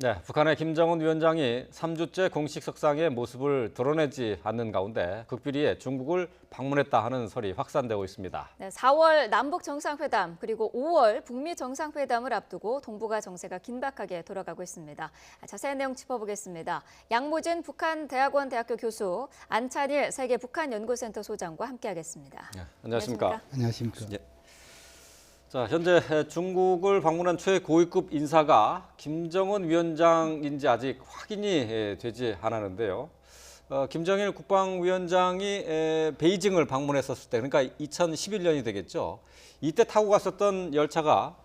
네, 북한의 김정은 위원장이 3주째 공식 석상의 모습을 드러내지 않는 가운데 극비리에 중국을 방문했다 하는 설이 확산되고 있습니다. 네, 4월 남북 정상회담 그리고 5월 북미 정상회담을 앞두고 동북아 정세가 긴박하게 돌아가고 있습니다. 자세한 내용 짚어보겠습니다. 양모진 북한대학원 대학교 교수, 안찬일 세계 북한연구센터 소장과 함께하겠습니다. 네, 안녕하십니까? 안녕하십니까? 예. 자, 현재 중국을 방문한 최고위급 인사가 김정은 위원장인지 아직 확인이 되지 않았는데요. 김정일 국방위원장이 베이징을 방문했었을 때, 그러니까 2011년이 되겠죠. 이때 타고 갔었던 열차가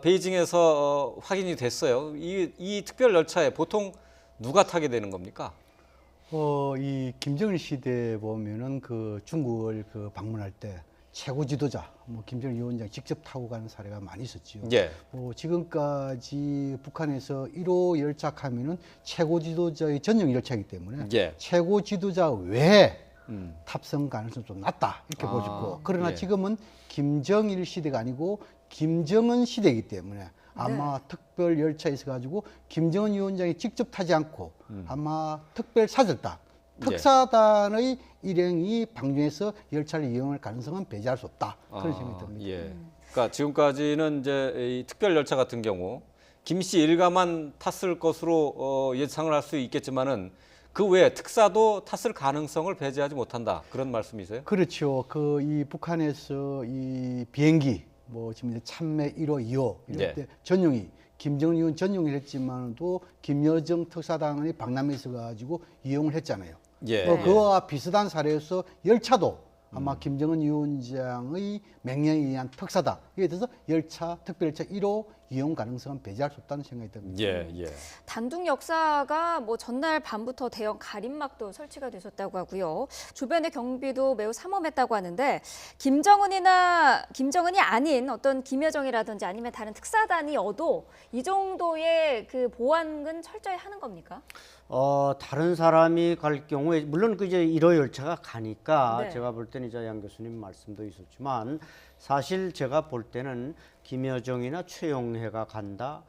베이징에서 확인이 됐어요. 이 특별 열차에 보통 누가 타게 되는 겁니까? 이 김정일 시대에 보면은 그 중국을 방문할 때 최고 지도자, 김정일 위원장 직접 타고 가는 사례가 많이 있었지요. 예. 지금까지 북한에서 1호 열차 하면은 최고 지도자의 전용 열차이기 때문에 예. 최고 지도자 외에 탑승 가능성이 좀 낮다 이렇게 보시고, 그러나 예. 지금은 김정일 시대가 아니고 김정은 시대이기 때문에 아마 특별 열차에 있어 가지고 김정은 위원장이 직접 타지 않고 아마 특별 사절단, 특사단의 일행이 방중해서 열차를 이용할 가능성은 배제할 수 없다. 그런 생각이 듭니다. 예. 그러니까 지금까지는 이제 이 특별 열차 같은 경우 김씨 일가만 탔을 것으로 예상을 할 수 있겠지만은 그 외에 특사도 탔을 가능성을 배제하지 못한다. 그런 말씀이세요? 그렇죠. 이 북한에서 이 비행기 지금 이제 참매 1호, 2호 이럴 때 전용이 김정은 위원 전용을 했지만도 김여정 특사단이 방남에 있어 가지고 이용을 했잖아요. 예. 그와 비슷한 사례에서 열차도 아마 김정은 위원장의 명령에 의한 특사다. 이에 대해서 특별열차 1호 이용 가능성은 배제할 수 없다는 생각이 듭니다. 예, 예. 단둥 역사가 전날 밤부터 대형 가림막도 설치가 되셨다고 하고요. 주변의 경비도 매우 삼엄했다고 하는데 김정은이 아닌 어떤 김여정이라든지 아니면 다른 특사단이 어도 이 정도의 그 보안은 철저히 하는 겁니까? 다른 사람이 갈 경우에 물론 이제 1호 열차가 가니까 네. 제가 볼 때는 이제 양 교수님 말씀도 있었지만 사실 제가 볼 때는 김여정이나 최용해가 간다.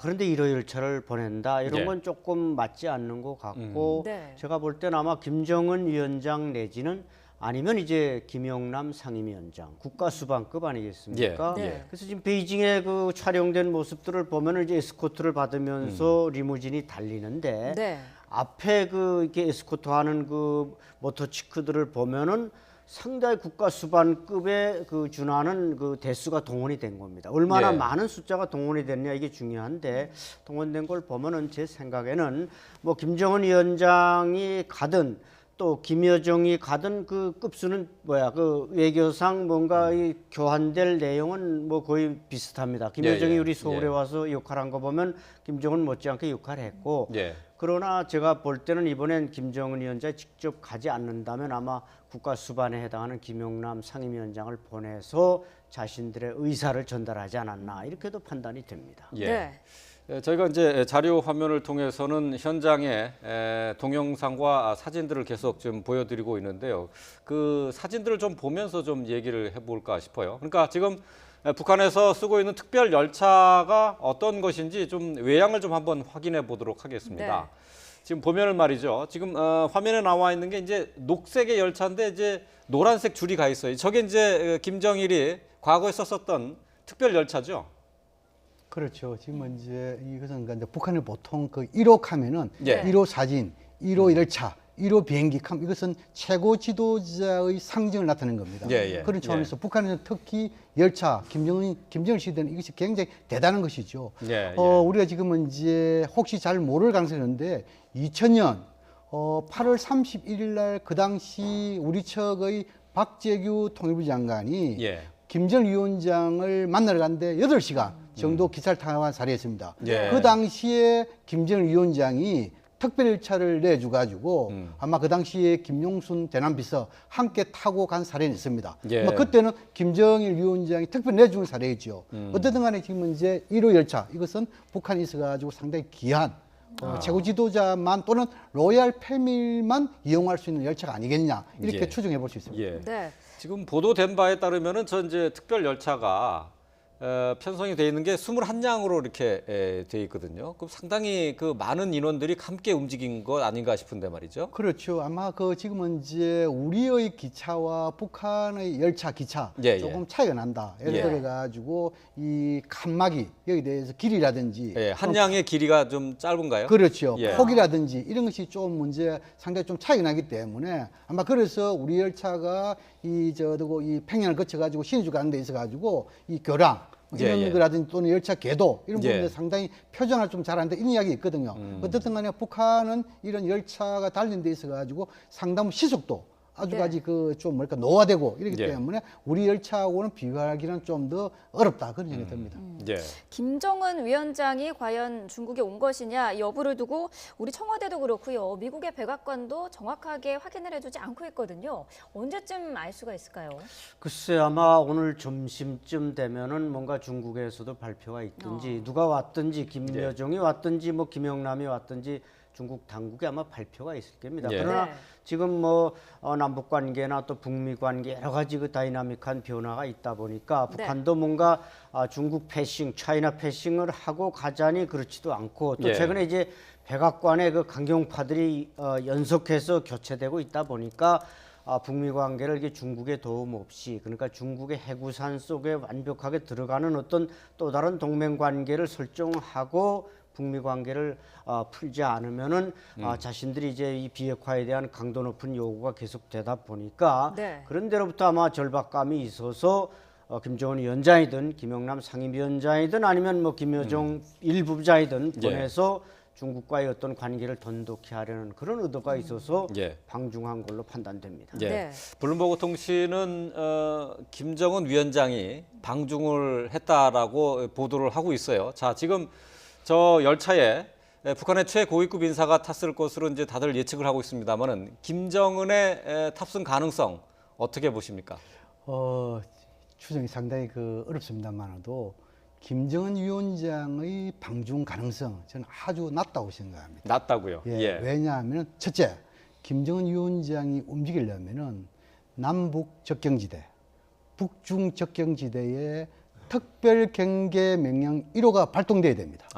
그런데 1호 열차를 보낸다. 이런 건 조금 맞지 않는 것 같고 네. 제가 볼 때는 아마 김정은 위원장 내지는 아니면 이제 김영남 상임위원장 국가수반급 아니겠습니까? 예. 네. 그래서 지금 베이징에 그 촬영된 모습들을 보면은 이제 에스코트를 받으면서 리무진이 달리는데 네. 앞에 이렇게 에스코트하는 그 모터치크들을 보면은 상당히 국가수반급에 준하는 그 대수가 동원이 된 겁니다. 얼마나 많은 숫자가 동원이 됐냐 이게 중요한데 동원된 걸 보면은 제 생각에는 김정은 위원장이 가든 또 김여정이 가든 그 급수는 외교상 뭔가 이 교환될 내용은 거의 비슷합니다. 김여정이 우리 서울에 와서 역할한 거 보면 김정은 못지않게 역할을 했고 그러나 제가 볼 때는 이번엔 김정은 위원장이 직접 가지 않는다면 아마 국가수반에 해당하는 김영남 상임위원장을 보내서 자신들의 의사를 전달하지 않았나 이렇게도 판단이 됩니다. 예. 네. 저희가 이제 자료 화면을 통해서는 현장의 동영상과 사진들을 계속 좀 보여드리고 있는데요. 그 사진들을 좀 보면서 좀 얘기를 해볼까 싶어요. 그러니까 지금 북한에서 쓰고 있는 특별 열차가 어떤 것인지 좀 외양을 좀 한번 확인해 보도록 하겠습니다. 네. 지금 보면은 말이죠. 지금 화면에 나와 있는 게 이제 녹색의 열차인데 이제 노란색 줄이 가 있어요. 저게 이제 김정일이 과거에 썼었던 특별 열차죠. 그렇죠. 지금 이것은 그러니까 북한을 보통 1호 하면은 1호 사진, 1호 열차, 1호 비행기 이것은 최고 지도자의 상징을 나타내는 겁니다. 그런 차원에서 북한에서 특히 열차, 김정일 시대는 이것이 굉장히 대단한 것이죠. 우리가 지금은 혹시 잘 모를 가능성이 있는데 2000년 8월 31일 날 그 당시 우리 측의 박재규 통일부 장관이 김정일 위원장을 만나러 갔는데 8시간 정도 기차를 타고 간 사례였습니다. 그 당시에 김정일 위원장이 특별 열차를 내줘가지고 아마 그 당시에 김용순 대남비서 함께 타고 간 사례는 있습니다. 그때는 김정일 위원장이 특별 내준 사례이죠. 어쨌든 간에 지금 1호 열차 이것은 북한에 있어가지고 상당히 귀한 최고 지도자만 또는 로얄 패밀만 이용할 수 있는 열차가 아니겠냐 이렇게 추정해 볼 수 있습니다. 지금 보도된 바에 따르면은 이제 특별 열차가 편성이 돼 있는 게 21량으로 이렇게 돼 있거든요. 그럼 상당히 그 많은 인원들이 함께 움직인 것 아닌가 싶은데 말이죠. 그렇죠. 아마 그 지금은 이제 우리의 기차와 북한의 열차 기차 예, 조금 차이가 난다. 예를 예. 들어 가지고 이 칸막이 여기 대해서 길이라든지 예, 한 량의 길이가 좀 짧은가요? 그렇죠. 예. 폭이라든지 이런 것이 좀 문제 상당히 좀 차이가 나기 때문에 아마 그래서 우리 열차가 이 평양을 거쳐 가지고 신의주 가는 데 있어 가지고 이 교량 이런 예, 예. 거라든지 또는 열차 궤도 이런 예. 부분에 상당히 표준화 좀 잘하는데 이런 이야기 있거든요. 어쨌든 간에 북한은 이런 열차가 달린 데 있어 가지고 상당 시속도 아주까지 그 좀 뭐랄까 노화되고 이렇기 예. 때문에 우리 열차하고는 비교하기는 좀 더 어렵다 그런 생각이 듭니다. 예. 김정은 위원장이 과연 중국에 온 것이냐 여부를 두고 우리 청와대도 그렇고요. 미국의 백악관도 정확하게 확인을 해주지 않고 있거든요. 언제쯤 알 수가 있을까요? 글쎄 아마 오늘 점심쯤 되면은 뭔가 중국에서도 발표가 있든지 누가 왔든지 김여정이 왔든지 뭐 김영남이 왔든지 중국 당국에 아마 발표가 있을 겁니다. 예. 그러나 네. 지금 뭐 남북 관계나 또 북미 관계 여러 가지 그 다이나믹한 변화가 있다 보니까 네. 북한도 뭔가 중국 패싱, 차이나 패싱을 하고 가자니 그렇지도 않고 또 예. 최근에 이제 백악관의 그 강경파들이 연속해서 교체되고 있다 보니까 북미 관계를 이게 중국의 도움 없이 그러니까 중국의 해구산 속에 완벽하게 들어가는 어떤 또 다른 동맹 관계를 설정하고 북미 관계를 풀지 않으면은 자신들이 이제 이 비핵화에 대한 강도 높은 요구가 계속되다 보니까 네. 그런 데로부터 아마 절박감이 있어서 김정은 위원장이든 김영남 상임위원장이든 아니면 뭐 김여정 일부자이든 예. 보내서 중국과의 어떤 관계를 돈독히 하려는 그런 의도가 있어서 예. 방중한 걸로 판단됩니다. 예. 네. 블룸버그 통신은 김정은 위원장이 방중을 했다라고 보도를 하고 있어요. 자, 지금 저 열차에 북한의 최고위급 인사가 탔을 것으로 이제 다들 예측을 하고 있습니다만은 김정은의 탑승 가능성 어떻게 보십니까? 추정이 상당히 어렵습니다만도 김정은 위원장의 방중 가능성 저는 아주 낮다고 생각합니다. 낮다고요. 예. 왜냐하면 첫째, 김정은 위원장이 움직이려면은 남북 접경지대, 북중 접경지대에 특별 경계 명령 1호가 발동돼야 됩니다.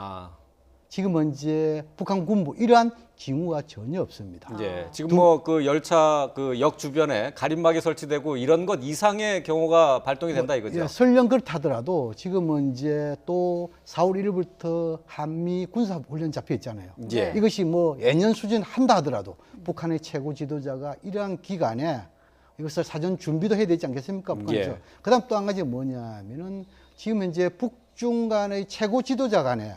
지금은 이제 북한 군부 이러한 징후가 전혀 없습니다. 예. 지금 뭐 그 열차 그 역 주변에 가림막이 설치되고 이런 것 이상의 경우가 발동이 된다 이거죠. 예, 설령 그렇다더라도 지금은 이제 또 4월 1일부터 한미 군사 훈련 잡혀 있잖아요. 예. 이것이 뭐 예년 수준 한다 하더라도 북한의 최고 지도자가 이러한 기간에 이것을 사전 준비도 해야 되지 않겠습니까? 북한에서. 예. 그다음 또 한 가지 뭐냐면은 지금 현재 북중 간의 최고 지도자 간에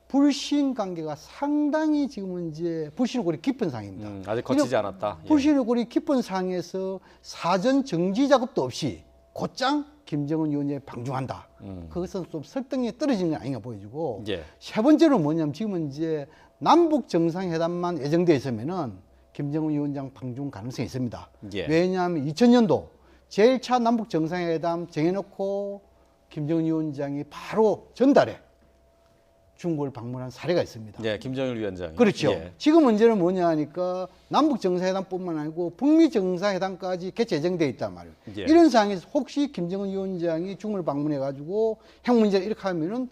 불신 관계가 상당히 지금은 이제 불신고리 깊은 상황입니다. 아직 거치지 않았다. 예. 불신고리 깊은 상황에서 사전 정지 작업도 없이 곧장 김정은 위원장이 방중한다. 그것은 좀 설득력이 떨어지는 게 아닌가 보여지고 예. 세 번째로 뭐냐면 지금은 이제 남북 정상회담만 예정돼 있으면은 김정은 위원장 방중 가능성이 있습니다. 예. 왜냐하면 2000년도 제1차 남북 정상회담 정해놓고 김정은 위원장이 바로 전달에 중국을 방문한 사례가 있습니다. 예, 김정일 위원장. 그렇죠. 예. 지금 문제는 뭐냐 하니까 남북 정상회담뿐만 아니고 북미 정상회담까지 개최 예정돼 있단 말이에요. 예. 이런 상황에서 혹시 김정은 위원장이 중국을 방문해 가지고 핵 문제를 이렇게 하면은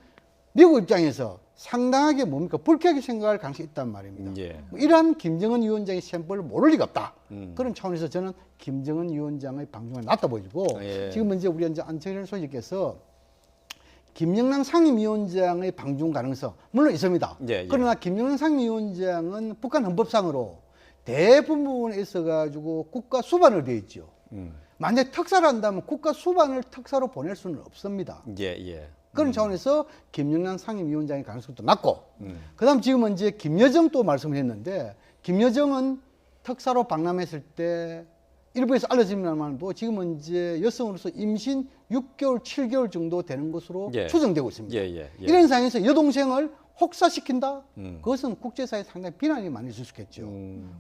미국 입장에서 상당하게 뭡니까 불쾌하게 생각할 가능성이 있단 말입니다. 예. 이러한 김정은 위원장의 셈법을 모를 리가 없다. 그런 차원에서 저는 김정은 위원장의 방중을 낮다 보이고 예. 지금 이제 우리 이제 안철현 소장께서 김영남 상임위원장의 방중 가능성 물론 있습니다. 예, 예. 그러나 김영남 상임위원장은 북한 헌법상으로 대부분에 있어가지고 국가 수반을 되어 있죠. 만약 특사를 한다면 국가 수반을 특사로 보낼 수는 없습니다. 예, 예. 그런 차원에서 김영남 상임위원장의 가능성도 낮고, 그다음 지금은 이제 김여정 또 말씀을 했는데 김여정은 특사로 방남했을 때 일부에서 알려집니다만도 지금은 이제 여성으로서 임신 6개월, 7개월 정도 되는 것으로 예. 추정되고 있습니다. 예, 예, 예. 이런 상황에서 여동생을 혹사시킨다? 그것은 국제사회에 상당히 비난이 많이 있을 수 있겠죠.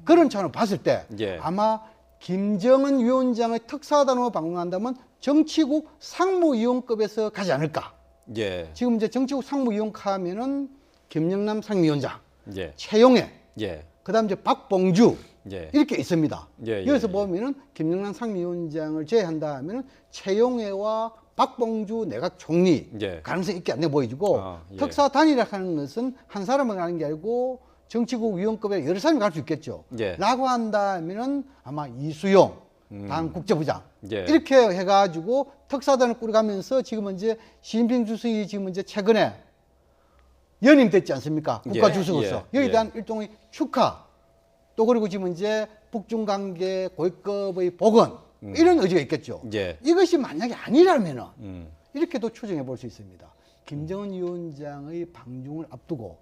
그런 차원을 봤을 때 예. 아마 김정은 위원장의 특사단으로 방문한다면 정치국 상무위원급에서 가지 않을까. 예. 지금 이제 정치국 상무위원급 하면은 김영남 상임위원장, 예. 최용해, 예. 그다음 이제 박봉주 예. 이렇게 있습니다. 예, 예, 여기서 예. 보면은 김영남 상임위원장을 제외한다 하면은 최용해와 박봉주 내각 총리 예. 가능성이 있게 안 돼 보이고 예. 특사단이라 하는 것은 한 사람만 가는 게 아니고 정치국 위원급에 여러 사람이 갈 수 있겠죠. 예. 라고 한다면은 아마 이수용 당 국제부장 예. 이렇게 해가지고 특사단을 꾸려가면서 지금 이제 시진핑 주석이 지금 이제 최근에 연임됐지 않습니까? 국가 예. 주석으로서 예. 여기에 대한 일종의 축하 또 그리고 지금 이제 북중 관계 고위급의 복원 이런 의지가 있겠죠. 예. 이것이 만약에 아니라면은 음. 이렇게도 추정해 볼 수 있습니다. 김정은 위원장의 방중을 앞두고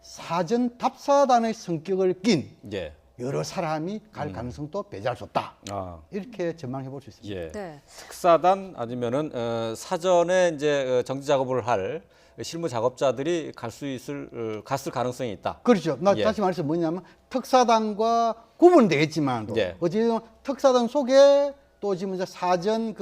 사전 답사단의 성격을 낀 예. 여러 사람이 갈 가능성도 배제할 수 없다. 아. 이렇게 전망해 볼 수 있습니다. 예. 네. 특사단 아니면은 사전에 이제 정지 작업을 할 실무 작업자들이 갔을 가능성이 있다. 그렇죠. 예. 다시 말해서 뭐냐면 특사단과 구분되겠지만도 예. 어쨌든 특사단 속에 또 지금 이제 사전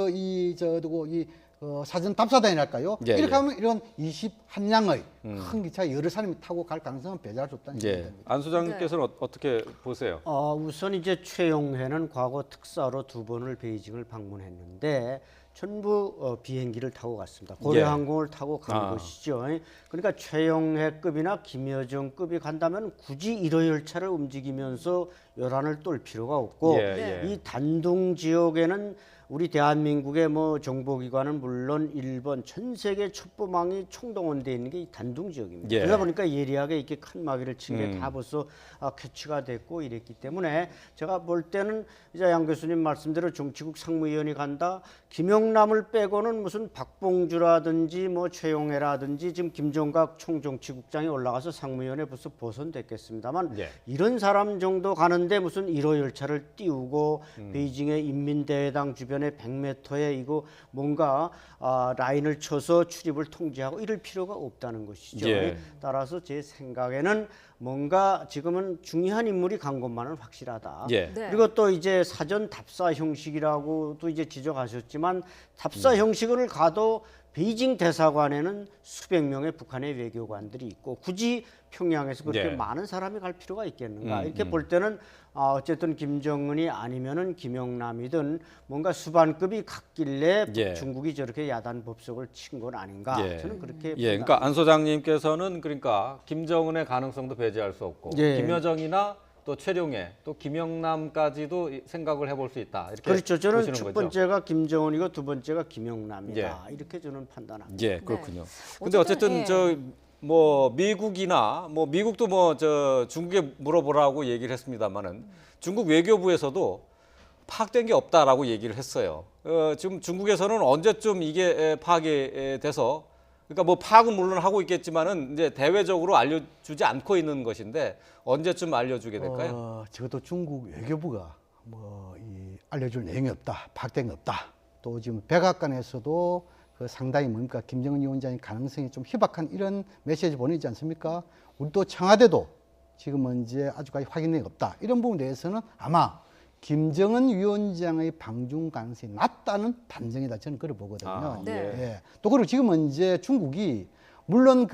사전 답사단이랄까요? 예, 이렇게 예. 하면 이런 21량의 큰 기차 여러 사람이 타고 갈 가능성은 배제할 수 없다는 예. 얘기입니다. 안 소장님께서는 어떻게 보세요? 우선 이제 최용해는 과거 특사로 2번을 베이징을 방문했는데 전부 비행기를 타고 갔습니다. 고려항공을 타고 간 것이죠. 그러니까 최용해급이나 김여정급이 간다면 굳이 1호 열차를 움직이면서 요란을 떨 필요가 없고 예, 예. 이 단둥 지역에는 우리 대한민국의 뭐 정보기관은 물론 일본 전 세계 첩보망이 총동원되어 있는 게 이 단둥 지역입니다. 예. 그러다 보니까 예리하게 이렇게 큰 마귀를 친 게 다 벌써 캐치가 됐고 이랬기 때문에 제가 볼 때는 이제 양 교수님 말씀대로 정치국 상무위원이 간다. 김영남을 빼고는 무슨 박봉주라든지 뭐 최용해라든지 지금 김종각 총정치국장이 올라가서 상무위원회 벌써 보선됐겠습니다만 예. 이런 사람 정도 가는데 무슨 1호 열차를 띄우고 베이징의 인민대회당 주변에 100m에 이거 뭔가 라인을 쳐서 출입을 통제하고 이럴 필요가 없다는 것이죠. 예. 따라서 제 생각에는 뭔가 지금은 중요한 인물이 간 것만은 확실하다. 예. 네. 그리고 또 이제 사전 답사 형식이라고도 이제 지적하셨지만 답사 형식을 가도 베이징 대사관에는 수백 명의 북한의 외교관들이 있고 굳이 평양에서 그렇게 예. 많은 사람이 갈 필요가 있겠는가 이렇게 볼 때는 어쨌든 김정은이 아니면은 김영남이든 뭔가 수반급이 갔길래 예. 중국이 저렇게 야단 법석을 친 건 아닌가 예. 저는 그렇게 예, 그러니까 안 소장님께서는 그러니까 김정은의 가능성도 배제할 수 없고 예. 김여정이나 또 최룡해 또 김영남까지도 생각을 해볼 수 있다. 이렇게 그렇죠. 저는 보시는 첫 거죠? 번째가 김정은이고 두 번째가 김영남이다. 이렇게 저는 판단합니다. 예, 그렇군요. 근데 어쨌든, 어쨌든 예. 저 뭐 미국이나 뭐 미국도 뭐 저 중국에 물어보라고 얘기를 했습니다만은 중국 외교부에서도 파악된 게 없다라고 얘기를 했어요. 지금 중국에서는 언제쯤 이게 파악이 돼서 그러니까 뭐 파악은 물론 하고 있겠지만은 이제 대외적으로 알려주지 않고 있는 것인데 언제쯤 알려주게 될까요? 적어도 중국 외교부가 알려줄 내용이 없다, 파악된 게 없다. 또 지금 백악관에서도 상당히 뭡니까 김정은 위원장의 가능성이 좀 희박한 이런 메시지 보내지 않습니까? 우리 또 청와대도 지금은 이제 아직까지 확인이 없다. 이런 부분에 대해서는 아마 김정은 위원장의 방중 가능성이 낮다는 판정이다. 저는 그렇게 보거든요. 네. 예. 또 그리고 지금은 이제 중국이 물론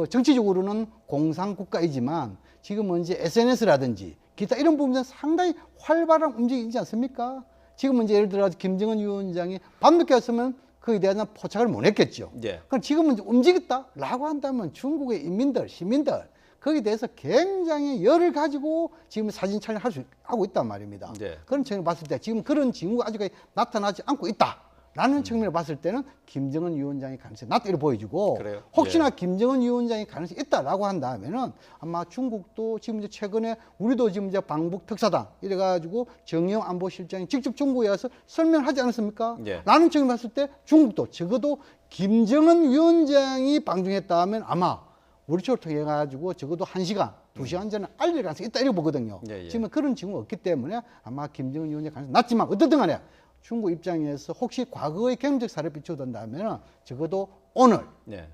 정치적으로는 공산 국가이지만 지금은 이제 SNS라든지 기타 이런 부분은 상당히 활발한 움직이지 않습니까? 지금은 이제 예를 들어 김정은 위원장이 밤늦게 왔으면 그에 대한 포착을 못 했겠죠. 예. 그럼 지금은 이제 움직였다라고 한다면 중국의 인민들, 시민들 거기에 대해서 굉장히 열을 가지고 지금 사진 촬영을 하고 있단 말입니다. 예. 그런 측면을 봤을 때 지금 그런 징후가 아직까지 나타나지 않고 있다라는 측면을 봤을 때는 김정은 위원장의 가능성이 낮다 이렇게 보여지고 그래요? 혹시나 김정은 위원장의 가능성이 있다라고 한다면은 아마 중국도 지금 이제 최근에 우리도 지금 이제 방북 특사단 이래가지고 정의용 안보실장이 직접 중국에 와서 설명하지 않았습니까? 예. 라는 측면을 봤을 때 중국도 적어도 김정은 위원장이 방중했다면 아마 우리쪽을 통해 가지고 적어도 1시간, 2시간 전에 알릴 가능성이 있다 이렇게 보거든요. 예, 예. 지금 그런 징후가 없기 때문에 아마 김정은 위원장 가능성이 낮지만 어떻든 간에 중국 입장에서 혹시 과거의 경제적 사례를 비춰둔다면 적어도 오늘 예.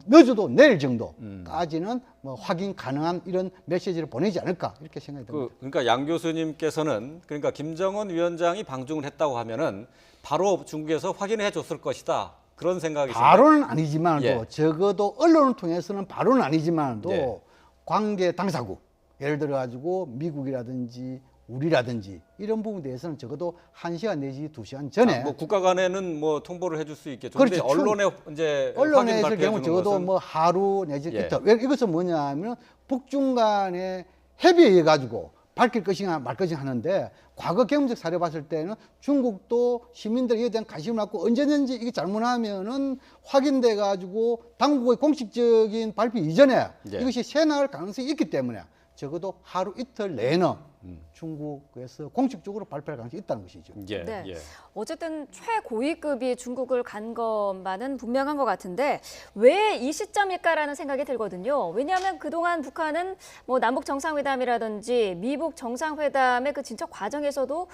늦어도 내일 정도까지는 확인 가능한 이런 메시지를 보내지 않을까 이렇게 생각이 듭니다. 그러니까 양 교수님께서는 그러니까 김정은 위원장이 방중을 했다고 하면은 바로 중국에서 확인해 줬을 것이다. 그런 생각이신가요? 바로는 아니지만도 예. 적어도 언론을 통해서는 바로는 아니지만도 네. 관계 당사국 예를 들어 가지고 미국이라든지 우리라든지 이런 부분에 대해서는 적어도 1시간 내지 2시간 전에 뭐 국가 간에는 뭐 통보를 해줄 수 있겠죠. 근데 그렇죠. 언론에 이제 언론에 확인 있을 발표해 경우 주는 적어도 것은 뭐 하루 내지 예. 이틀. 왜 이것은 뭐냐면 북중 간의 협의에 의해 가지고 밝힐 것이냐 말 것이냐 하는데 과거 경험적 사례 봤을 때는 중국도 시민들에 대한 관심을 갖고 언제든지 이게 잘못하면은 확인돼 가지고 당국의 공식적인 발표 이전에 예. 이것이 새 나갈 가능성이 있기 때문에 적어도 하루 이틀 내에는 중국에서 공식적으로 발표할 가능성이 있다는 것이죠. 예, 네. 예. 어쨌든 최고위급이 중국을 간 것만은 분명한 것 같은데 왜 이 시점일까라는 생각이 들거든요. 왜냐하면 그동안 북한은 뭐 남북 정상회담이라든지 미북 정상회담의 그 진척 과정에서도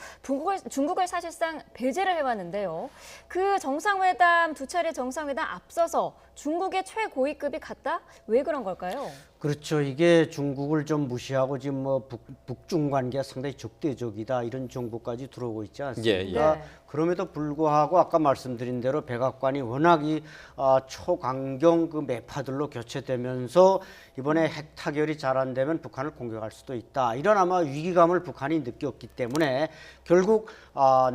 중국을 사실상 배제를 해왔는데요. 그 정상회담 두 차례 정상회담 앞서서 중국의 최고위급이 갔다? 왜 그런 걸까요? 그렇죠. 이게 중국을 좀 무시하고 지금 뭐 북중 관계가 상당히 적대적이다 이런 정보까지 들어오고 있지 않습니까? 네. 그럼에도 불구하고 아까 말씀드린 대로 백악관이 워낙 이 초강경 그 매파들로 교체되면서 이번에 핵 타결이 잘 안 되면 북한을 공격할 수도 있다. 이런 아마 위기감을 북한이 느꼈기 때문에 결국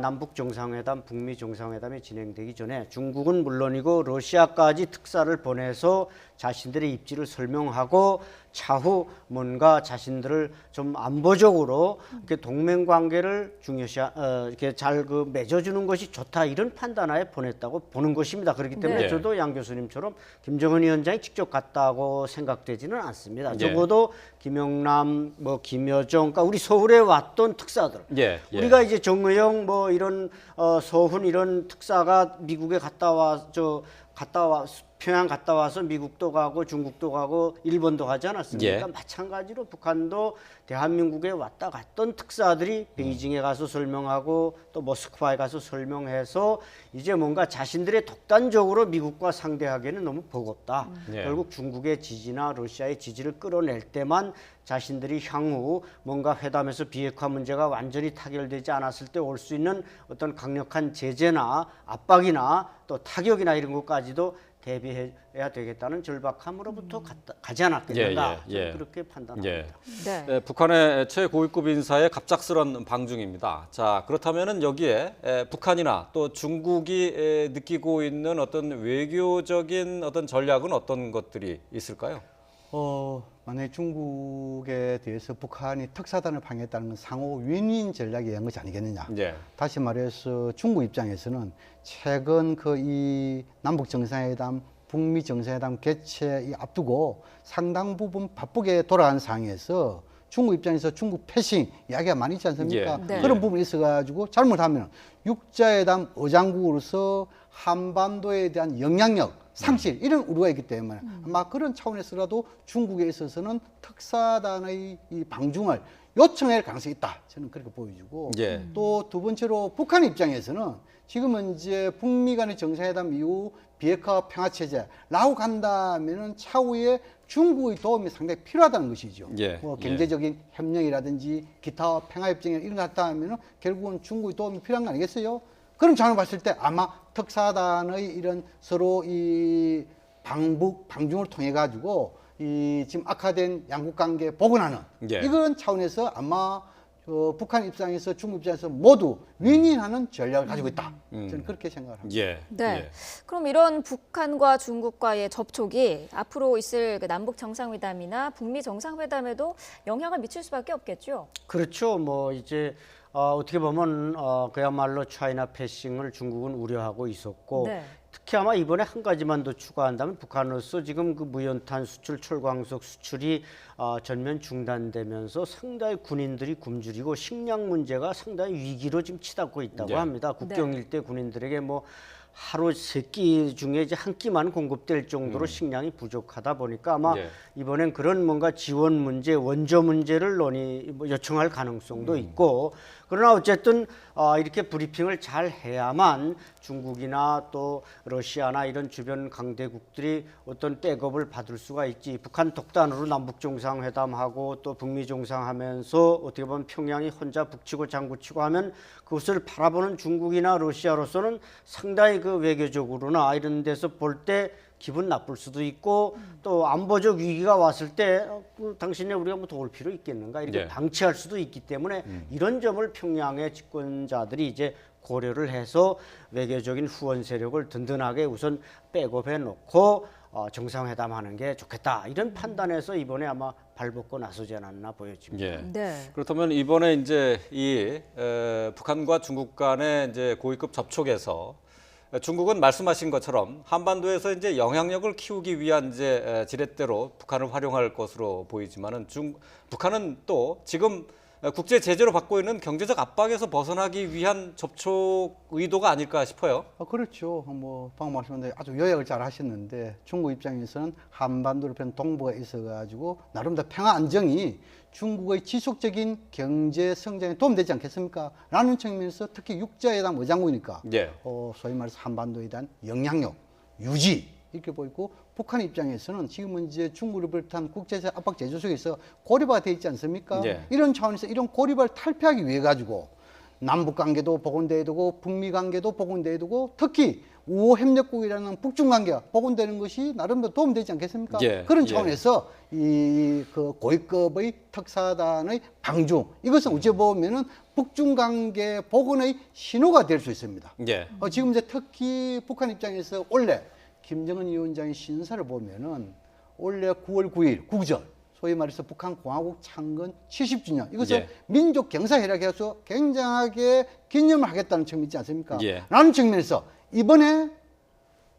남북 정상회담, 북미 정상회담이 진행되기 전에 중국은 물론이고 러시아까지 특사를 보내서 자신들의 입지를 설명하고 차후 뭔가 자신들을 좀 안보적으로 이렇게 동맹 관계를 중요시 이렇게 잘 그 맺어주는 것이 좋다 이런 판단하에 보냈다고 보는 것입니다. 그렇기 때문에 네. 저도 양 교수님처럼 김정은 위원장이 직접 갔다고 생각되지는 않습니다. 네. 적어도 김영남, 뭐 김여정, 그러니까 우리 서울에 왔던 특사들, 예, 예. 우리가 이제 정의용 뭐 이런 서훈 이런 특사가 미국에 갔다 와 평양 갔다 와서 미국도 가고 중국도 가고 일본도 가지 않았습니까? 예. 마찬가지로 북한도 대한민국에 왔다 갔던 특사들이 베이징에 가서 설명하고 또 모스크바에 가서 설명해서 이제 뭔가 자신들의 독단적으로 미국과 상대하기에는 너무 버겁다. 예. 결국 중국의 지지나 러시아의 지지를 끌어낼 때만 자신들이 향후 뭔가 회담에서 비핵화 문제가 완전히 타결되지 않았을 때 올 수 있는 어떤 강력한 제재나 압박이나 또 타격이나 이런 것까지도 대비해야 되겠다는 절박함으로부터 가지 않았겠는가. 예, 예, 예. 저는 그렇게 판단합니다. 예. 네. 네, 북한의 최고위급 인사의 갑작스런 방중입니다. 자, 그렇다면은 여기에 북한이나 또 중국이 느끼고 있는 어떤 외교적인 어떤 전략은 어떤 것들이 있을까요? 만약에 중국에 대해서 북한이 특사단을 방해했다는 건 상호 윈윈 전략에 의한 것이 아니겠느냐. 예. 다시 말해서 중국 입장에서는 최근 그 이 남북 정상회담, 북미 정상회담 개최 앞두고 상당 부분 바쁘게 돌아가는 상황에서 중국 입장에서 중국 패싱 이야기가 많이 있지 않습니까? 예. 네. 그런 부분이 있어가지고 잘못하면 육자회담 의장국으로서 한반도에 대한 영향력 상실 이런 우려가 있기 때문에 아마 그런 차원에서라도 중국에 있어서는 특사단의 이 방중을 요청할 가능성이 있다. 저는 그렇게 보여지고 예. 또 두 번째로 북한 입장에서는 지금은 이제 북미 간의 정상회담 이후 비핵화 평화체제라고 간다면은 차후에 중국의 도움이 상당히 필요하다는 것이죠. 예, 뭐 예. 경제적인 협력이라든지 기타 평화협정이나 이런 거 갖다 하면은 결국은 중국의 도움이 필요한 거 아니겠어요? 그럼 저는 봤을 때 아마 특사단의 이런 서로 이 방중을 통해 가지고 이 지금 악화된 양국 관계 복원하는 예. 이런 차원에서 아마 북한 입장에서 중국 입장에서 모두 윈윈하는 전략을 가지고 있다. 저는 그렇게 생각을 합니다. 예. 네. 예. 그럼 이런 북한과 중국과의 접촉이 앞으로 있을 그 남북 정상회담이나 북미 정상회담에도 영향을 미칠 수밖에 없겠죠. 그렇죠. 뭐 이제 어떻게 보면 그야말로 차이나 패싱을 중국은 우려하고 있었고 네. 특히 아마 이번에 한 가지만 더 추가한다면 북한으로서 지금 그 무연탄 수출, 철광석 수출이 전면 중단되면서 상당히 군인들이 굶주리고 식량 문제가 상당히 위기로 지금 치닫고 있다고 네. 합니다. 국경 일대 군인들에게 뭐 하루 세 끼 중에 이제 한 끼만 공급될 정도로 식량이 부족하다 보니까 아마 네. 이번엔 그런 뭔가 지원 문제, 원조 문제를 요청할 가능성도 있고 그러나 어쨌든 이렇게 브리핑을 잘 해야만 중국이나 또 러시아나 이런 주변 강대국들이 어떤 백업을 받을 수가 있지. 북한 독단으로 남북 정상회담하고 또 북미 정상하면서 어떻게 보면 평양이 혼자 북치고 장구치고 하면 그것을 바라보는 중국이나 러시아로서는 상당히 그 외교적으로나 이런 데서 볼 때 기분 나쁠 수도 있고 또 안보적 위기가 왔을 때 당신네 우리가 뭐 도울 필요 있겠는가 이렇게 예. 방치할 수도 있기 때문에 이런 점을 평양의 집권자들이 이제 고려를 해서 외교적인 후원 세력을 든든하게 우선 백업해 놓고 정상회담하는 게 좋겠다 이런 판단에서 이번에 아마 발벗고 나서지 않았나 보여집니다. 예. 네. 그렇다면 이번에 이제 북한과 중국 간의 이제 고위급 접촉에서 중국은 말씀하신 것처럼 한반도에서 이제 영향력을 키우기 위한 이제 지렛대로 북한을 활용할 것으로 보이지만은 북한은 또 지금 국제 제재로 받고 있는 경제적 압박에서 벗어나기 위한 접촉 의도가 아닐까 싶어요. 그렇죠. 뭐 방금 말씀한 대로 아주 요약을 잘 하셨는데 중국 입장에서는 한반도를 편 동북아에 있어가지고 나름대로 평화 안정이 중국의 지속적인 경제 성장에 도움되지 않겠습니까? 라는 측면에서 특히 육자회담 의장국이니까 예. 소위 말해서 한반도에 대한 영향력 유지 이렇게 보이고 북한 입장에서는 지금은 이제 중국을 비롯한 국제적 압박 제조 속에서 고립화가 돼 있지 않습니까? 예. 이런 차원에서 이런 고립을 탈피하기 위해 가지고 남북 관계도 복원돼야 되고 북미 관계도 복원돼야 되고 특히 우호 협력국이라는 북중 관계가 복원되는 것이 나름대로 도움되지 않겠습니까? 예. 그런 예. 차원에서 이 그 고위급의 특사단의 방중 이것은 어찌 보면은 북중 관계 복원의 신호가 될 수 있습니다. 예. 지금 이제 특히 북한 입장에서 원래 김정은 위원장의 신사를 보면은 올해 9월 9일 국전 소위 말해서 북한 공화국 창건 70주년 이것을 예. 민족 경사회라해서 굉장하게 기념을 하겠다는 측면 있지 않습니까? 예. 라는 측면에서 이번에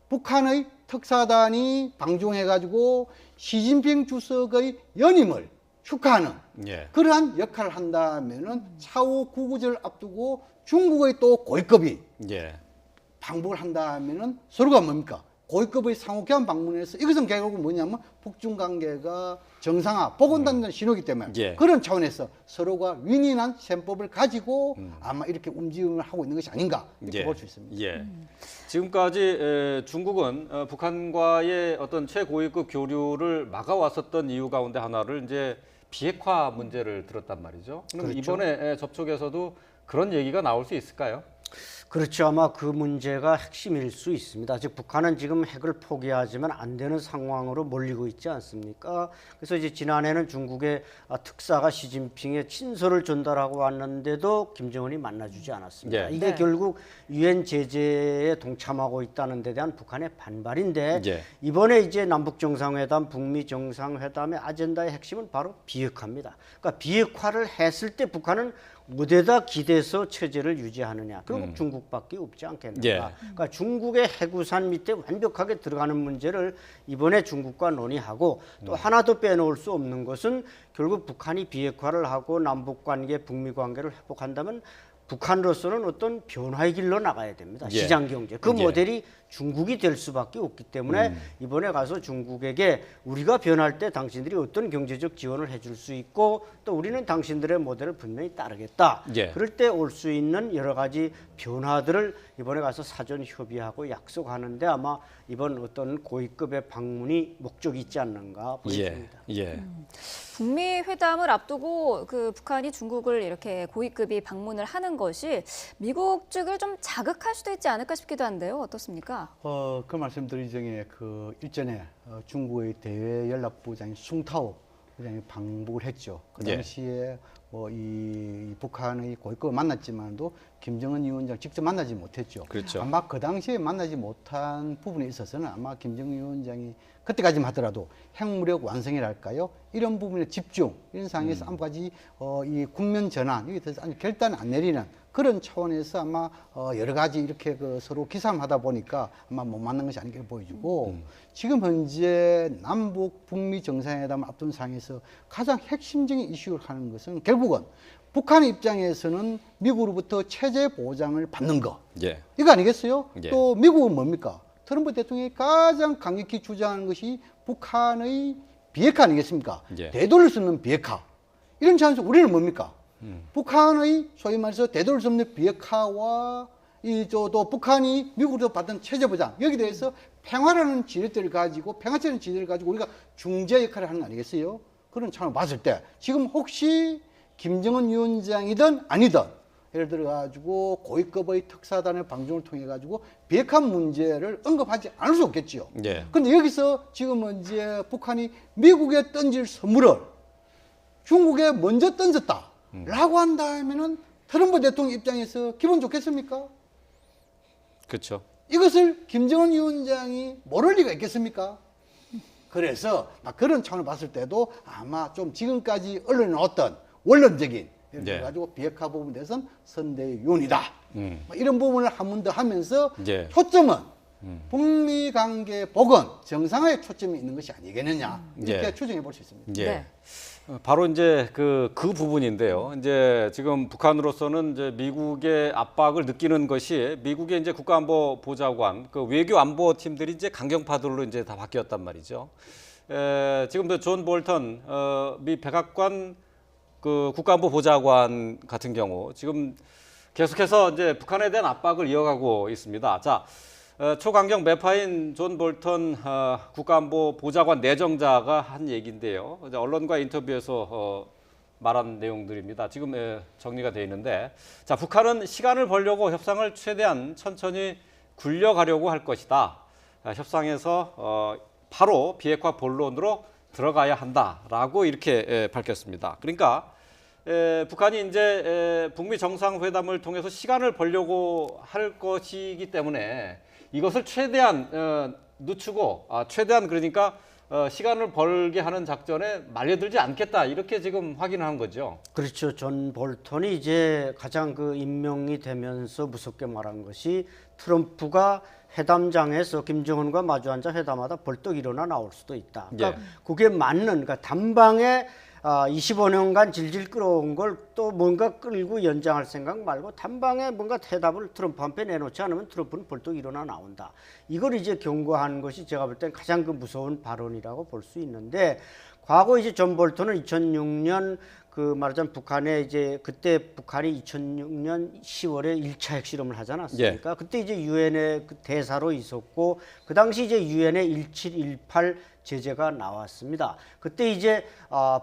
북한의 특사단이 방중해가지고 시진핑 주석의 연임을 축하하는 예. 그러한 역할을 한다면은 차후 구구절을 앞두고 중국의 또 고위급이 예. 방북을 한다면은 서로가 뭡니까? 고위급의 상호교환 방문에서 이것은 결국은 뭐냐면 북중 관계가 정상화, 복원된다는 신호이기 때문에 예. 그런 차원에서 서로가 윈윈한 셈법을 가지고 아마 이렇게 움직임을 하고 있는 것이 아닌가 이렇게 예. 볼 수 있습니다. 예. 지금까지 중국은 북한과의 어떤 최고위급 교류를 막아왔었던 이유 가운데 하나를 이제 비핵화 문제를 들었단 말이죠. 그럼 그렇죠. 이번에 접촉에서도 그런 얘기가 나올 수 있을까요? 그렇죠. 아마 그 문제가 핵심일 수 있습니다. 즉 북한은 지금 핵을 포기하지만 안 되는 상황으로 몰리고 있지 않습니까? 그래서 이제 지난해는 중국의 특사가 시진핑의 친서를 전달하고 왔는데도 김정은이 만나주지 않았습니다. 예. 이게 네. 결국 유엔 제재에 동참하고 있다는 데 대한 북한의 반발인데 예. 이번에 이제 남북 정상회담, 북미 정상회담의 아젠다의 핵심은 바로 비핵화입니다. 그러니까 비핵화를 했을 때 북한은 어디에다 기대서 체제를 유지하느냐. 결국 중국밖에 없지 않겠는가. 예. 그러니까 중국의 해구산 밑에 완벽하게 들어가는 문제를 이번에 중국과 논의하고 또 하나 더 빼놓을 수 없는 것은 결국 북한이 비핵화를 하고 남북 관계, 북미 관계를 회복한다면 북한으로서는 어떤 변화의 길로 나가야 됩니다. 예. 시장 경제. 그 예. 모델이 중국이 될 수밖에 없기 때문에 이번에 가서 중국에게 우리가 변할 때 당신들이 어떤 경제적 지원을 해줄 수 있고 또 우리는 당신들의 모델을 분명히 따르겠다. 예. 그럴 때 올 수 있는 여러 가지 변화들을 이번에 가서 사전 협의하고 약속하는데 아마 이번 어떤 고위급의 방문이 목적이 있지 않는가 보입니다. 예. 예. 북미 회담을 앞두고 그 북한이 중국을 이렇게 고위급이 방문을 하는 것이 미국 측을 좀 자극할 수도 있지 않을까 싶기도 한데요. 어떻습니까? 그 말씀드린 중에 그 일전에 중국의 대외 연락부장인 숭타오 부장이 방북을 했죠. 그 예. 당시에 이 북한의 고위급을 만났지만도 김정은 위원장 직접 만나지 못했죠. 그렇죠. 아마 그 당시에 만나지 못한 부분에 있어서는 아마 김정은 위원장이 그때까지만 하더라도 핵무력 완성이랄까요? 이런 부분에 집중, 이런 상황에서 아무 가지 이 국면 전환, 여기에 대해서 아주 결단 안 내리는 그런 차원에서 아마 여러 가지 이렇게 그 서로 기싸움하다 보니까 아마 못 만난 것이 아닌가 보여지고 지금 현재 남북 북미 정상회담 앞둔 상황에서 가장 핵심적인 이슈를 하는 것은 결국은 북한 입장에서는 미국으로부터 체제 보장을 받는 거 예. 이거 아니겠어요? 예. 또 미국은 뭡니까? 트럼프 대통령이 가장 강력히 주장하는 것이 북한의 비핵화 아니겠습니까? 예. 되돌릴 수 없는 비핵화. 이런 차원에서 우리는 뭡니까? 북한의 소위 말해서 되돌릴 수 없는 비핵화와 또 북한이 미국으로부터 받은 체제 보장 여기에 대해서 평화라는 지렛대를 가지고 평화체는 지렛대를 가지고 우리가 중재 역할을 하는 거 아니겠어요? 그런 차원을 봤을 때 지금 혹시 김정은 위원장이든 아니든 예를 들어 가지고 고위급의 특사단의 방송을 통해 가지고 비핵화 문제를 언급하지 않을 수 없겠지요. 예. 근데 여기서 지금 이제 북한이 미국에 던질 선물을 중국에 먼저 던졌다라고 한다면은 트럼프 대통령 입장에서 기분 좋겠습니까? 그렇죠. 이것을 김정은 위원장이 모를 리가 있겠습니까? 그래서 막 그런 차원을 봤을 때도 아마 좀 지금까지 언론에 나왔던 원론적인 예를 들어 가지고 비핵화 부분에 대해서는 선대의 요원이다. 뭐 이런 부분을 한 번 더 하면서 예. 초점은 북미 관계 복원 정상화에 초점이 있는 것이 아니겠느냐 이렇게 예. 추정해 볼 수 있습니다. 예. 네. 바로 이제 그 부분인데요. 이제 지금 북한으로서는 이제 미국의 압박을 느끼는 것이 미국의 이제 국가안보보좌관, 그 외교안보 팀들이 이제 강경파들로 이제 다 바뀌었단 말이죠. 지금도 존 볼턴 미 백악관 그 국가안보보좌관 같은 경우 지금 계속해서 이제 북한에 대한 압박을 이어가고 있습니다. 자. 초강경 매파인 존 볼턴 국가안보 보좌관 내정자가 한 얘기인데요. 언론과 인터뷰에서 말한 내용들입니다. 지금 정리가 되어 있는데, 자, 북한은 시간을 벌려고 협상을 최대한 천천히 굴려가려고 할 것이다. 협상에서 바로 비핵화 본론으로 들어가야 한다라고 이렇게 밝혔습니다. 그러니까 북한이 이제 북미 정상회담을 통해서 시간을 벌려고 할 것이기 때문에 이것을 최대한 늦추고 최대한 그러니까 시간을 벌게 하는 작전에 말려들지 않겠다 이렇게 지금 확인한 거죠. 그렇죠. 존 볼턴이 이제 가장 그 임명이 되면서 무섭게 말한 것이 트럼프가 회담장에서 김정은과 마주 앉아 회담하다 벌떡 일어나 나올 수도 있다. 그러니까 예. 그게 맞는 그러니까 단방에 25년간 질질 끌어온 걸 또 뭔가 끌고 연장할 생각 말고 단방에 뭔가 대답을 트럼프한테 내놓지 않으면 트럼프는 벌떡 일어나 나온다. 이걸 이제 경고한 것이 제가 볼 땐 가장 그 무서운 발언이라고 볼 수 있는데 과거 이제 존 볼턴은 2006년 그 말하자면 북한에 이제 그때 북한이 2006년 10월에 1차 핵실험을 하지 않았습니까? 그때 이제 유엔의 그 대사로 있었고 그 당시 이제 유엔의 1718 제재가 나왔습니다. 그때 이제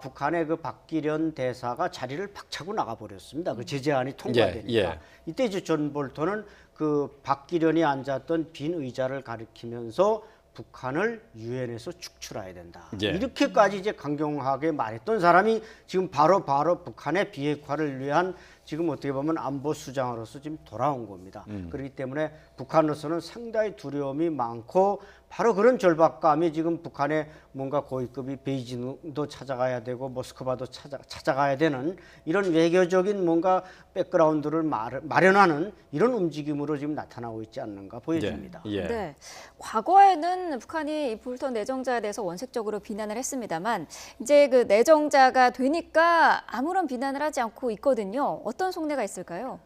북한의 그 박기련 대사가 자리를 박차고 나가 버렸습니다. 그 제재안이 통과되니까. 이때 이제 존 볼턴은 그 박기련이 앉았던 빈 의자를 가리키면서 북한을 유엔에서 축출해야 된다. 이렇게까지 이제 강경하게 말했던 사람이 지금 바로 북한의 비핵화를 위한 지금 어떻게 보면 안보 수장으로서 지금 돌아온 겁니다. 그렇기 때문에 북한으로서는 상당히 두려움이 많고 바로 그런 절박감이 지금 북한의 뭔가 고위급이 베이징도 찾아가야 되고 모스크바도 찾아가야 되는 이런 외교적인 뭔가 백그라운드를 마련하는 이런 움직임으로 지금 나타나고 있지 않는가 보여집니다. 네. 과거에는 북한이 이 볼턴 내정자에 대해서 원색적으로 비난을 했습니다만 이제 그 내정자가 되니까 아무런 비난을 하지 않고 있거든요. 어떤 속내가 있을까요?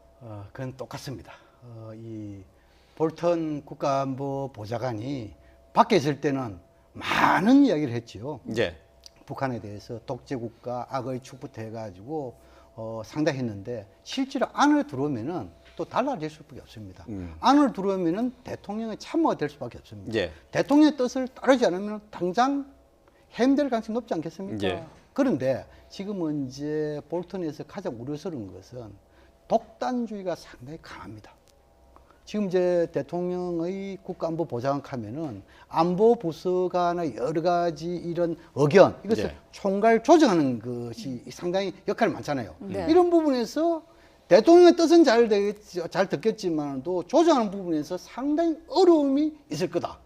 그건 똑같습니다. 이 볼턴 국가안보 보좌관이 밖에 있을 때는 많은 이야기를 했지요. 북한에 대해서 독재국가 악의 축부터 해가지고 상당히 했는데 실제로 안을 들어오면은 또 달라질 수밖에 없습니다. 안을 들어오면은 대통령의 참모가 될 수밖에 없습니다. 대통령의 뜻을 따르지 않으면 당장 해임될 가능성이 높지 않겠습니까? 그런데 지금은 이제 볼턴에서 가장 우려스러운 것은 독단주의가 상당히 강합니다. 지금 이제 대통령의 국가안보 보좌관 하면은 안보 부서간의 여러 가지 이런 의견 이것을 총괄 조정하는 것이 상당히 역할이 많잖아요. 이런 부분에서 대통령의 뜻은 잘 듣겠지만도 조정하는 부분에서 상당히 어려움이 있을 거다.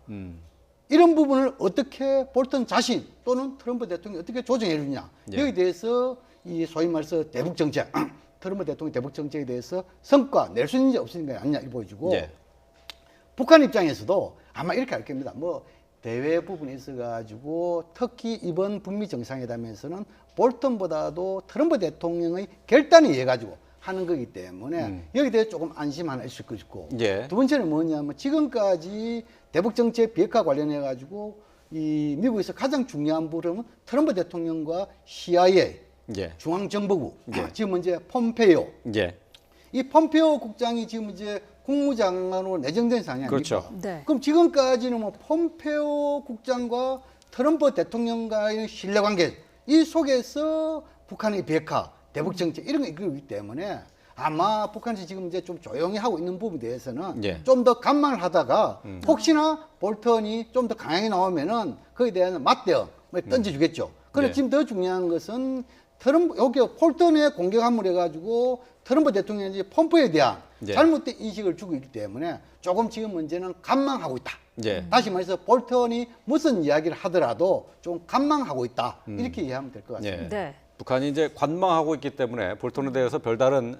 이런 부분을 어떻게 볼턴 자신 또는 트럼프 대통령이 어떻게 조정해 주냐 여기에 대해서 이 소위 말해서 대북 정책 트럼프 대통령 대북 정책에 대해서 성과 낼 수 있는지 없으니까 아니냐 이 보여주고 북한 입장에서도 아마 이렇게 할 겁니다. 뭐 대외 부분에 있어가지고 특히 이번 북미 정상회담에서는 볼턴보다도 트럼프 대통령의 결단에 의해 가지고 하는 거기 때문에 여기에 대해 조금 안심 하나 있을 것 있고 두 번째는 뭐냐면 지금까지 대북 정책 비핵화 관련해 가지고 이 미국에서 가장 중요한 부분은 트럼프 대통령과 CIA 중앙정보국 지금 이제 폼페이오 이 폼페이오 국장이 지금 이제 국무장관으로 내정된 상황이 아닙니까? 네. 그럼 지금까지는 뭐 폼페이오 국장과 트럼프 대통령과의 신뢰관계 이 속에서 북한의 비핵화 대북 정책 이런 게 있기 때문에 아마 북한이 지금 이제 좀 조용히 하고 있는 부분에 대해서는 예. 좀 더 감망을 하다가 혹시나 볼턴이 좀 더 강하게 나오면은 거기에 대한 맞대응 던져주겠죠. 그런데 예. 지금 더 중요한 것은 트럼프 여기 폴턴에 공격함을 해가지고 트럼프 대통령이 펌프에 대한 예. 잘못된 인식을 주고 있기 때문에 조금 지금 문제는 감망하고 있다. 예. 다시 말해서 볼턴이 무슨 이야기를 하더라도 좀 감망하고 있다. 이렇게 이해하면 될 것 같습니다. 예. 네. 북한이 이제 관망하고 있기 때문에 볼턴에 대해서 별다른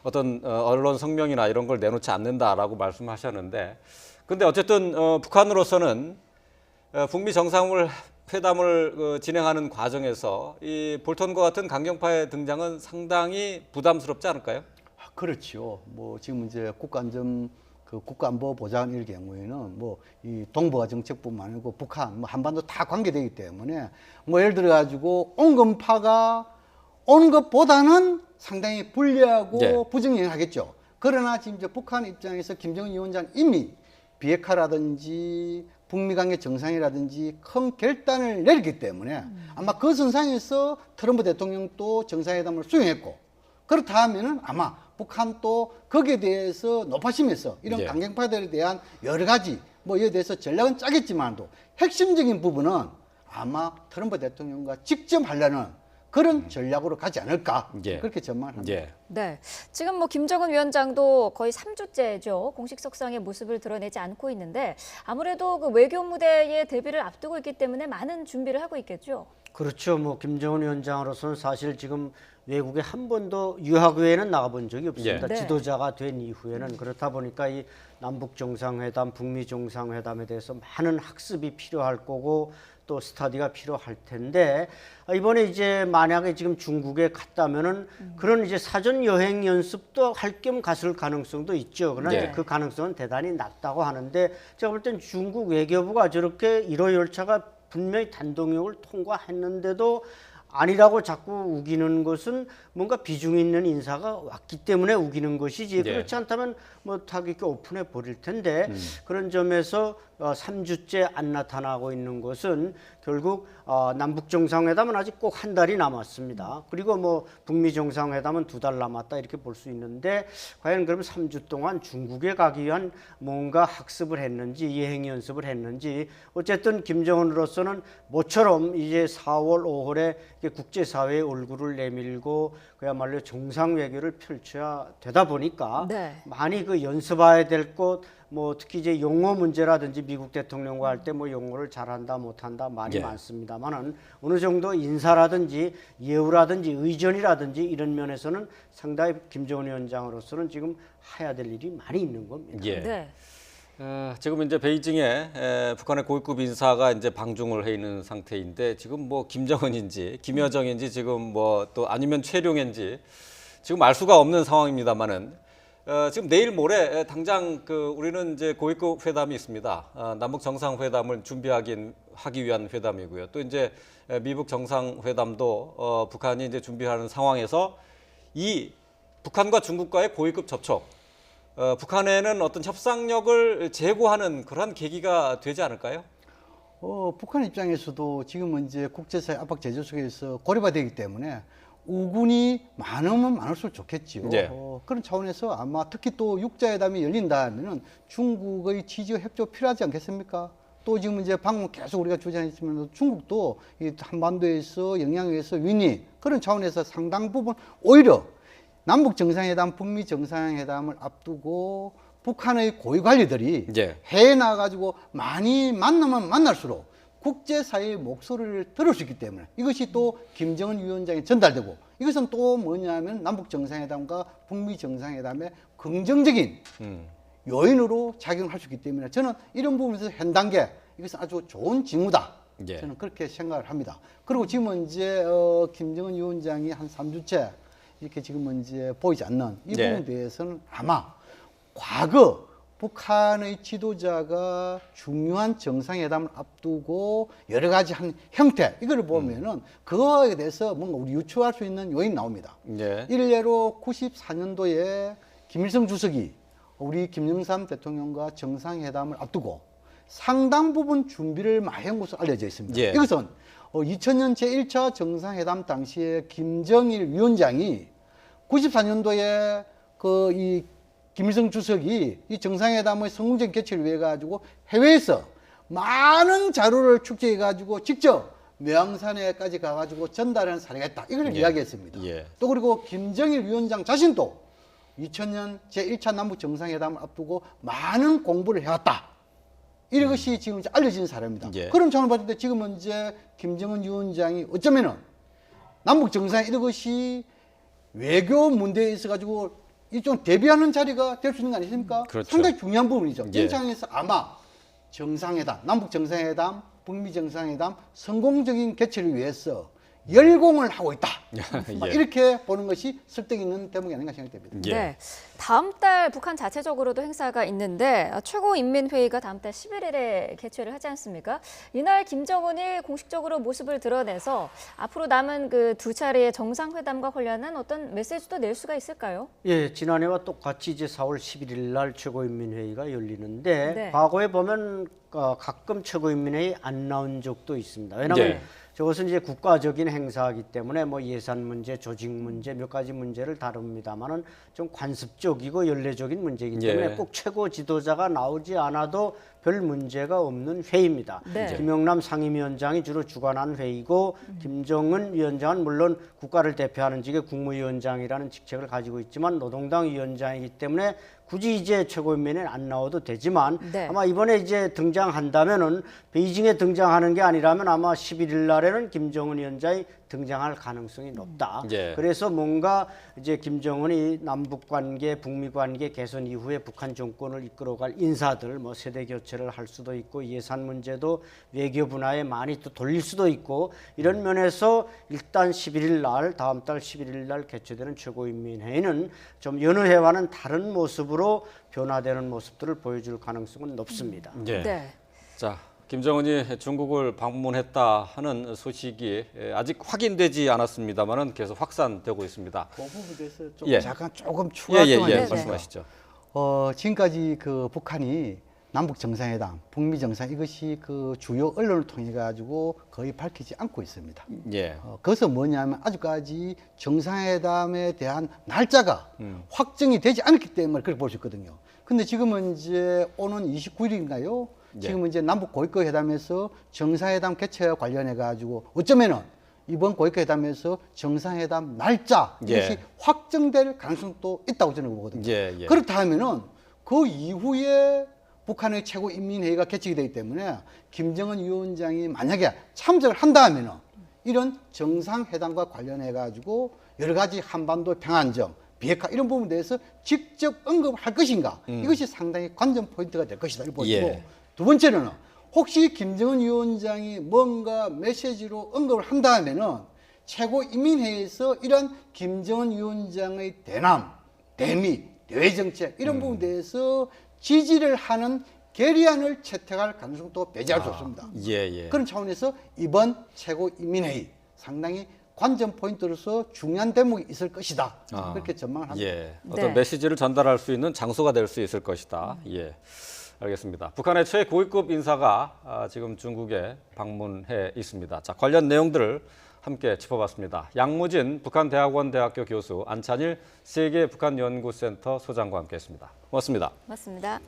어떤 언론 성명이나 이런 걸 내놓지 않는다라고 말씀하셨는데, 근데 어쨌든 북한으로서는 북미 정상회담을 진행하는 과정에서 이 볼턴과 같은 강경파의 등장은 상당히 부담스럽지 않을까요? 그렇죠. 뭐 지금 이제 국가안보보좌관일 경우에는 뭐 이 동북아 정책뿐만 아니고 북한, 뭐 한반도 다 관계되기 때문에 뭐 예를 들어 가지고 온건파가 오는 것보다는 상당히 불리하고 네. 부정행하겠죠. 그러나 지금 이제 북한 입장에서 김정은 위원장 이미 비핵화라든지 북미 관계 정상이라든지 큰 결단을 내렸기 때문에 아마 그 선상에서 트럼프 대통령도 정상회담을 수용했고, 그렇다 하면은 아마 북한도 거기에 대해서 높아심에서 이런 예. 강경파들에 대한 여러 가지 뭐 이에 대해서 전략은 짜겠지만도 핵심적인 부분은 아마 트럼프 대통령과 직접 하려는 그런 전략으로 가지 않을까 예. 그렇게 전망을 합니다. 예. 네. 지금 뭐 김정은 위원장도 거의 3주째죠. 공식 석상의 모습을 드러내지 않고 있는데 아무래도 그 외교 무대의 데뷔를 앞두고 있기 때문에 많은 준비를 하고 있겠죠. 그렇죠. 뭐 김정은 위원장으로서는 사실 지금 외국에 한 번도 유학 외에는 나가본 적이 없습니다. 예. 네. 지도자가 된 이후에는. 그렇다 보니까 이 남북 정상회담, 북미 정상회담에 대해서 많은 학습이 필요할 거고 또 스터디가 필요할 텐데, 이번에 이제 만약에 지금 중국에 갔다면은 그런 이제 사전 여행 연습도 할 겸 갔을 가능성도 있죠. 그러나 네. 이제 그 가능성은 대단히 낮다고 하는데, 제가 볼 땐 중국 외교부가 저렇게 1호 열차가 분명히 단동역을 통과했는데도 아니라고 자꾸 우기는 것은 뭔가 비중 있는 인사가 왔기 때문에 우기는 것이지, 네. 그렇지 않다면 뭐 탁 이렇게 오픈해 버릴 텐데, 그런 점에서 3주째 안 나타나고 있는 것은 결국 남북 정상회담은 아직 꼭 한 달이 남았습니다. 그리고 뭐 북미 정상회담은 2달 남았다 이렇게 볼 수 있는데, 과연 그럼 3주 동안 중국에 가기 위한 뭔가 학습을 했는지 예행 연습을 했는지, 어쨌든 김정은으로서는 모처럼 이제 4월 5월에 국제사회의 얼굴을 내밀고 그야말로 정상 외교를 펼쳐야 되다 보니까 네. 많이 그 연습해야 될 것, 뭐 특히 이제 용어 문제라든지 미국 대통령과 할 때 뭐 용어를 잘한다 못한다 말이 예. 많습니다만은 어느 정도 인사라든지 예우라든지 의전이라든지 이런 면에서는 상당히 김정은 위원장으로서는 지금 해야 될 일이 많이 있는 겁니다. 예. 네. 지금 이제 베이징에 북한의 고위급 인사가 이제 방중을 해 있는 상태인데, 지금 뭐 김정은인지 김여정인지 지금 뭐 또 아니면 최룡인지 지금 알 수가 없는 상황입니다만은, 지금 내일 모레 당장 우리는 이제 고위급 회담이 있습니다. 남북 정상회담을 하기 위한 회담이고요. 또 이제 미북 정상회담도 북한이 이제 준비하는 상황에서 이 북한과 중국과의 고위급 접촉, 북한에는 어떤 협상력을 제고하는 그러한 계기가 되지 않을까요? 북한 입장에서도 지금은 이제 국제사회 압박 제재 속에서 고려가 되기 때문에 우군이 많으면 많을수록 좋겠지요. 네. 그런 차원에서 아마 특히 또 육자회담이 열린다면은 중국의 지지와 협조 필요하지 않겠습니까? 또 지금 이제 방금 계속 우리가 주장했지만 중국도 이 한반도에서 영향에서 위니 그런 차원에서 상당 부분 오히려 남북 정상회담, 북미 정상회담을 앞두고 북한의 고위 관리들이 예. 해외 나가가지고 많이 만나면 만날수록 국제사회의 목소리를 들을 수 있기 때문에 이것이 또 김정은 위원장에 전달되고, 이것은 또 뭐냐면 남북 정상회담과 북미 정상회담의 긍정적인 요인으로 작용할 수 있기 때문에 저는 이런 부분에서 현 단계 이것은 아주 좋은 징후다. 예. 저는 그렇게 생각을 합니다. 그리고 지금은 이제 김정은 위원장이 한 3주째 이렇게 지금은 이제 보이지 않는 이 네. 부분에 대해서는 아마 과거 북한의 지도자가 중요한 정상회담을 앞두고 여러 가지 한 형태 이거를 보면은 그거에 대해서 뭔가 우리 유추할 수 있는 요인이 나옵니다. 예. 일례로 94년도에 김일성 주석이 우리 김영삼 대통령과 정상회담을 앞두고 상당 부분 준비를 많이 한 것으로 알려져 있습니다. 예. 이것은 2000년 제1차 정상회담 당시에 김정일 위원장이 94년도에 그 이 김일성 주석이 이 정상회담의 성공적인 개최를 위해 가지고 해외에서 많은 자료를 축제해 가지고 직접 매왕산에까지 가가지고 전달하는 사례가 있다. 이걸 이야기했습니다. 또 그리고 김정일 위원장 자신도 2000년 제1차 남북 정상회담을 앞두고 많은 공부를 해왔다. 이런 것이 지금 이제 알려진 사례입니다. 그런 차원을 봤을 때 지금은 이제 김정은 위원장이 어쩌면은 남북 정상 이런 것이 외교 문제에 있어 가지고 좀 대비하는 자리가 될 수 있는 거 아니십니까? 그렇죠. 상당히 중요한 부분이죠. 이 상황에서 아마 정상회담, 남북 정상회담, 북미 정상회담 성공적인 개최를 위해서 열공을 하고 있다. 이렇게 보는 것이 설득 있는 대목이 아닌가 생각됩니다. 네, 다음 달 북한 자체적으로도 행사가 있는데 최고인민회의가 다음 달 11일에 개최를 하지 않습니까? 이날 김정은이 공식적으로 모습을 드러내서 앞으로 남은 그 두 차례의 정상회담과 관련한 어떤 메시지도 낼 수가 있을까요? 예, 지난해와 똑같이 이제 4월 11일 날 최고인민회의가 열리는데 네. 과거에 보면 가끔 최고인민회의 안 나온 적도 있습니다. 왜냐하면 저것은 이제 국가적인 행사이기 때문에 뭐 예산 문제, 조직 문제 몇 가지 문제를 다룹니다만은 좀 관습적이고 연례적인 문제이기 때문에 꼭 최고 지도자가 나오지 않아도 별 문제가 없는 회의입니다. 김영남 상임위원장이 주로 주관한 회의고 김정은 위원장은 물론 국가를 대표하는 직의 국무위원장이라는 직책을 가지고 있지만 노동당 위원장이기 때문에 굳이 이제 최고인민회는 안 나와도 되지만 아마 이번에 이제 등장한다면은 베이징에 등장하는 게 아니라면 아마 11일 날에는 김정은 위원장이 등장할 가능성이 높다. 그래서 뭔가 이제 김정은이 남북 관계, 북미 관계 개선 이후에 북한 정권을 이끌어갈 인사들 뭐 세대 교체를 할 수도 있고 예산 문제도 외교 분야에 많이 또 돌릴 수도 있고 이런 면에서 일단 11일 날 다음 달 11일 날 개최되는 최고인민회의는 좀 여느 해와는 다른 모습으로 변화되는 모습들을 보여줄 가능성은 높습니다. 자, 김정은이 중국을 방문했다 하는 소식이 아직 확인되지 않았습니다만은 계속 확산되고 있습니다. 그 부분에 대해서 좀 잠깐 조금 추가할 말씀하시죠. 지금까지 그 북한이 남북 정상회담, 북미 정상 이것이 그 주요 언론을 통해 가지고 거의 밝히지 않고 있습니다. 그것은 뭐냐면 아직까지 정상회담에 대한 날짜가 확정이 되지 않았기 때문에 그렇게 볼 수 있거든요. 근데 지금은 이제 오는 29일인가요? 지금 이제 남북 고위급 회담에서 정상회담 개최와 관련해 가지고 어쩌면은 이번 고위급 회담에서 정상회담 날짜 이것이 확정될 가능성도 있다고 저는 보거든요. 그렇다 하면은 그 이후에 북한의 최고인민회의가 개최가 되기 때문에 김정은 위원장이 만약에 참석을 한다 하면은 이런 정상회담과 관련해 가지고 여러 가지 한반도 평안정, 비핵화 이런 부분에 대해서 직접 언급을 할 것인가 이것이 상당히 관전 포인트가 될 것이다 이렇게 보시고 두 번째는 혹시 김정은 위원장이 뭔가 메시지로 언급을 한다 하면은 최고인민회의에서 이런 김정은 위원장의 대남, 대미, 대외정책 이런 부분에 대해서 지지를 하는 결의안을 채택할 가능성도 배제할 수 없습니다. 그런 차원에서 이번 최고인민회의 상당히 관전 포인트로서 중요한 대목이 있을 것이다. 그렇게 전망을 합니다. 어떤 메시지를 전달할 수 있는 장소가 될 수 있을 것이다. 알겠습니다. 북한의 최고위급 인사가 지금 중국에 방문해 있습니다. 자, 관련 내용들을 함께 짚어봤습니다. 양무진 북한대학원 대학교 교수, 안찬일 세계북한연구센터 소장과 함께했습니다. 고맙습니다. 맞습니다.